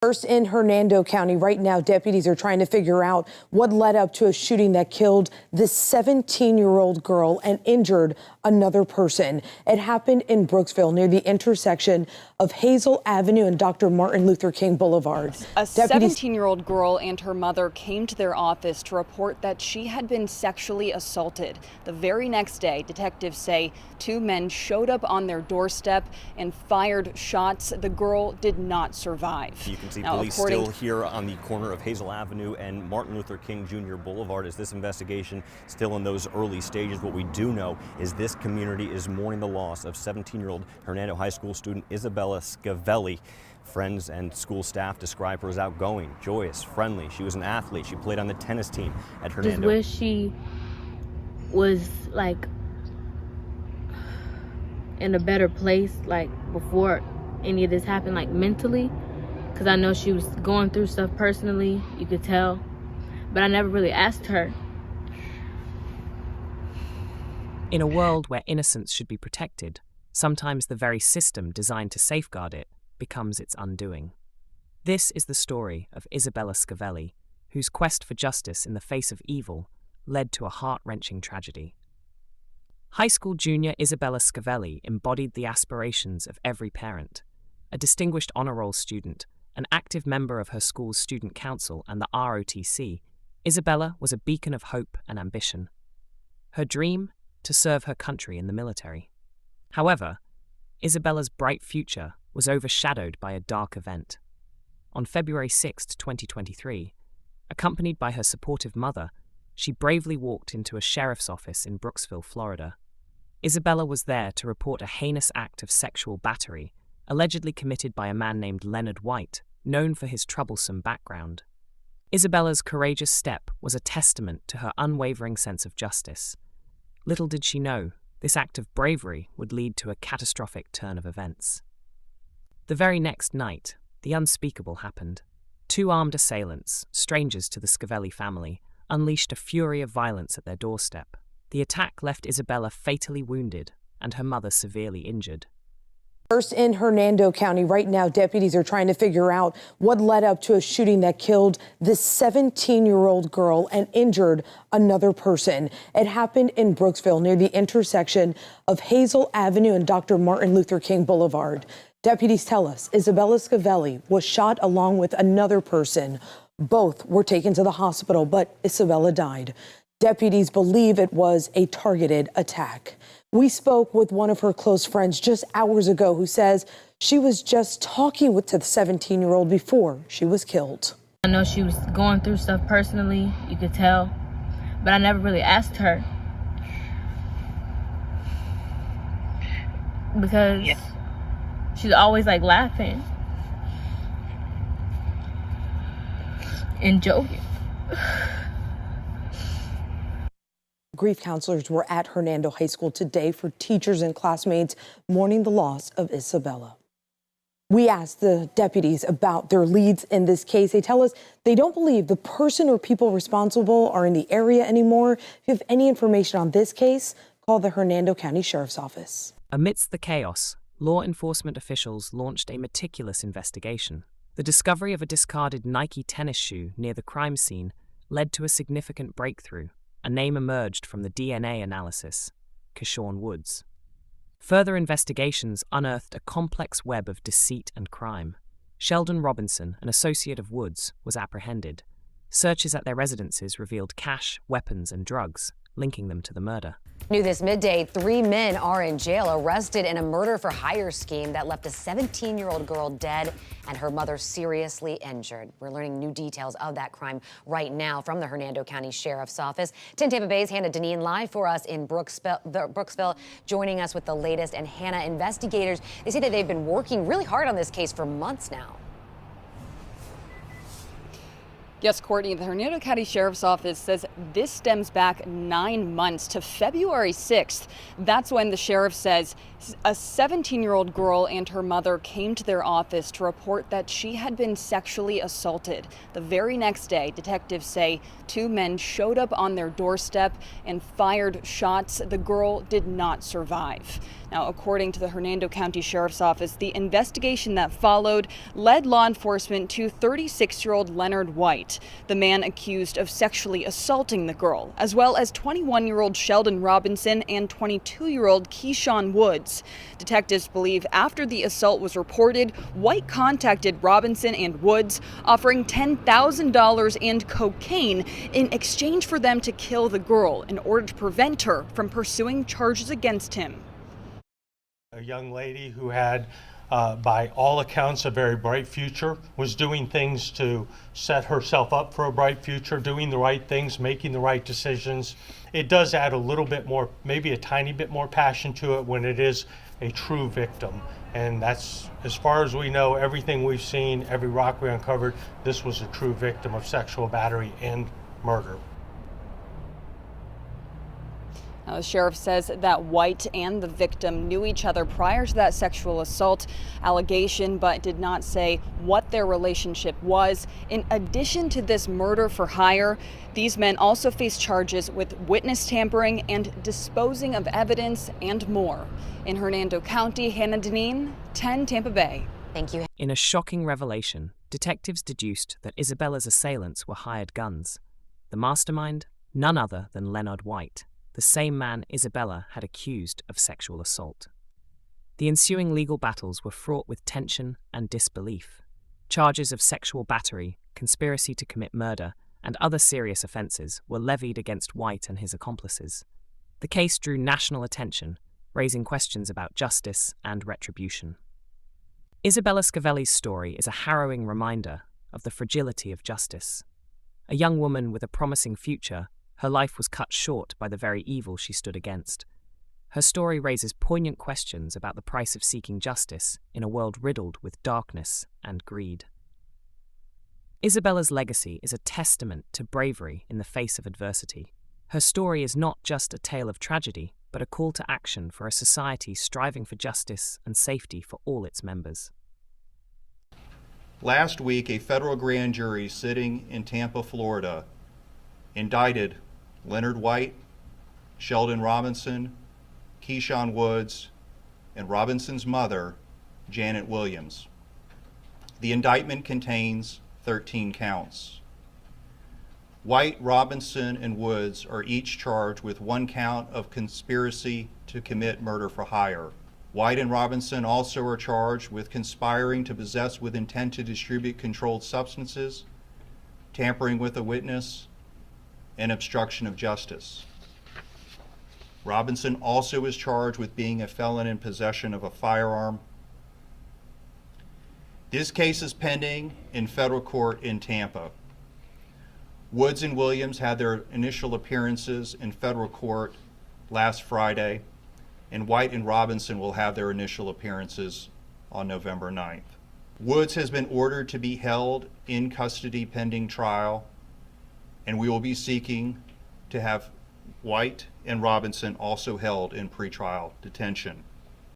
First in Hernando County, right now, deputies are trying to figure out what led up to a shooting that killed this 17-year-old girl and injured another person. It happened in Brooksville near the intersection of Hazel Avenue and Dr. Martin Luther King Boulevard. A 17-year-old girl and her mother came to their office to report that she had been sexually assaulted. The very next day, detectives say two men showed up on their doorstep and fired shots. The girl did not survive. You can see police still here on the corner of Hazel Avenue and Martin Luther King Jr. Boulevard as this investigation still in those early stages. What we do know is this community is mourning the loss of 17-year-old Hernando High School student Isabella Scavelli. Friends and school staff describe her as outgoing, joyous, friendly. She was an athlete. She played on the tennis team at Hernando. Just wish she was like in a better place, like before any of this happened, like mentally. Because I know she was going through stuff personally, you could tell. But I never really asked her. In a world where innocence should be protected, sometimes the very system designed to safeguard it becomes its undoing. This is the story of Isabella Scavelli, whose quest for justice in the face of evil led to a heart-wrenching tragedy. High school junior Isabella Scavelli embodied the aspirations of every parent. A distinguished honor roll student, an active member of her school's student council and the ROTC, Isabella was a beacon of hope and ambition. Her dream? To serve her country in the military. However, Isabella's bright future was overshadowed by a dark event. On February 6, 2023, accompanied by her supportive mother, she bravely walked into a sheriff's office in Brooksville, Florida. Isabella was there to report a heinous act of sexual battery allegedly committed by a man named Lenard White, known for his troublesome background. Isabella's courageous step was a testament to her unwavering sense of justice. Little did she know, this act of bravery would lead to a catastrophic turn of events. The very next night, the unspeakable happened. Two armed assailants, strangers to the Scavelli family, unleashed a fury of violence at their doorstep. The attack left Isabella fatally wounded and her mother severely injured. First in Hernando County, right now, deputies are trying to figure out what led up to a shooting that killed this 17-year-old girl and injured another person. It happened in Brooksville near the intersection of Hazel Avenue and Dr. Martin Luther King Boulevard. Deputies tell us Isabella Scavelli was shot along with another person. Both were taken to the hospital, but Isabella died. Deputies believe it was a targeted attack. We spoke with one of her close friends just hours ago who says she was just talking to the 17-year-old before she was killed. I know she was going through stuff personally, you could tell, but I never really asked her. Because she's always like laughing and joking. Grief counselors were at Hernando High School today for teachers and classmates mourning the loss of Isabella. We asked the deputies about their leads in this case. They tell us they don't believe the person or people responsible are in the area anymore. If you have any information on this case, call the Hernando County Sheriff's Office. Amidst the chaos, law enforcement officials launched a meticulous investigation. The discovery of a discarded Nike tennis shoe near the crime scene led to a significant breakthrough. A name emerged from the DNA analysis, Keshawn Woods. Further investigations unearthed a complex web of deceit and crime. Sheldon Robinson, an associate of Woods, was apprehended. Searches at their residences revealed cash, weapons, and drugs, linking them to the murder. New this midday, 3 men are in jail, arrested in a murder-for-hire scheme that left a 17-year-old girl dead and her mother seriously injured. We're learning new details of that crime right now from the Hernando County Sheriff's Office. 10 Tampa Bay's Hannah Deneen live for us in Brooksville, joining us with the latest. And Hannah, investigators, they say that they've been working really hard on this case for months now. Yes, Courtney, the Hernando County Sheriff's Office says this stems back 9 months to February 6th. That's when the sheriff says a 17-year-old girl and her mother came to their office to report that she had been sexually assaulted. The very next day, detectives say two men showed up on their doorstep and fired shots. The girl did not survive. Now, according to the Hernando County Sheriff's Office, the investigation that followed led law enforcement to 36-year-old Lenard White, the man accused of sexually assaulting the girl, as well as 21-year-old Sheldon Robinson and 22-year-old Keshawn Woods. Detectives believe after the assault was reported, White contacted Robinson and Woods, offering $10,000 and cocaine in exchange for them to kill the girl in order to prevent her from pursuing charges against him. A young lady who had, by all accounts, a very bright future, was doing things to set herself up for a bright future, doing the right things, making the right decisions. It does add a little bit more, maybe a tiny bit more passion to it when it is a true victim. And that's, as far as we know, everything we've seen, every rock we uncovered, this was a true victim of sexual battery and murder. Now, the sheriff says that White and the victim knew each other prior to that sexual assault allegation, but did not say what their relationship was. In addition to this murder for hire, these men also face charges with witness tampering and disposing of evidence and more. In Hernando County, Hannah Deneen, 10 Tampa Bay. Thank you. In a shocking revelation, detectives deduced that Isabella's assailants were hired guns. The mastermind, none other than Lenard White, the same man Isabella had accused of sexual assault. The ensuing legal battles were fraught with tension and disbelief. Charges of sexual battery, conspiracy to commit murder, and other serious offences were levied against White and his accomplices. The case drew national attention, raising questions about justice and retribution. Isabella Scavelli's story is a harrowing reminder of the fragility of justice. A young woman with a promising future, her life was cut short by the very evil she stood against. Her story raises poignant questions about the price of seeking justice in a world riddled with darkness and greed. Isabella's legacy is a testament to bravery in the face of adversity. Her story is not just a tale of tragedy, but a call to action for a society striving for justice and safety for all its members. Last week, a federal grand jury sitting in Tampa, Florida, indicted Lenard White, Sheldon Robinson, Keshawn Woods, and Robinson's mother, Janet Williams. The indictment contains 13 counts. White, Robinson, and Woods are each charged with 1 count of conspiracy to commit murder for hire. White and Robinson also are charged with conspiring to possess with intent to distribute controlled substances, tampering with a witness, and obstruction of justice. Robinson also is charged with being a felon in possession of a firearm. This case is pending in federal court in Tampa. Woods and Williams had their initial appearances in federal court last Friday, and White and Robinson will have their initial appearances on November 9th. Woods has been ordered to be held in custody pending trial, and we will be seeking to have White and Robinson also held in pretrial detention.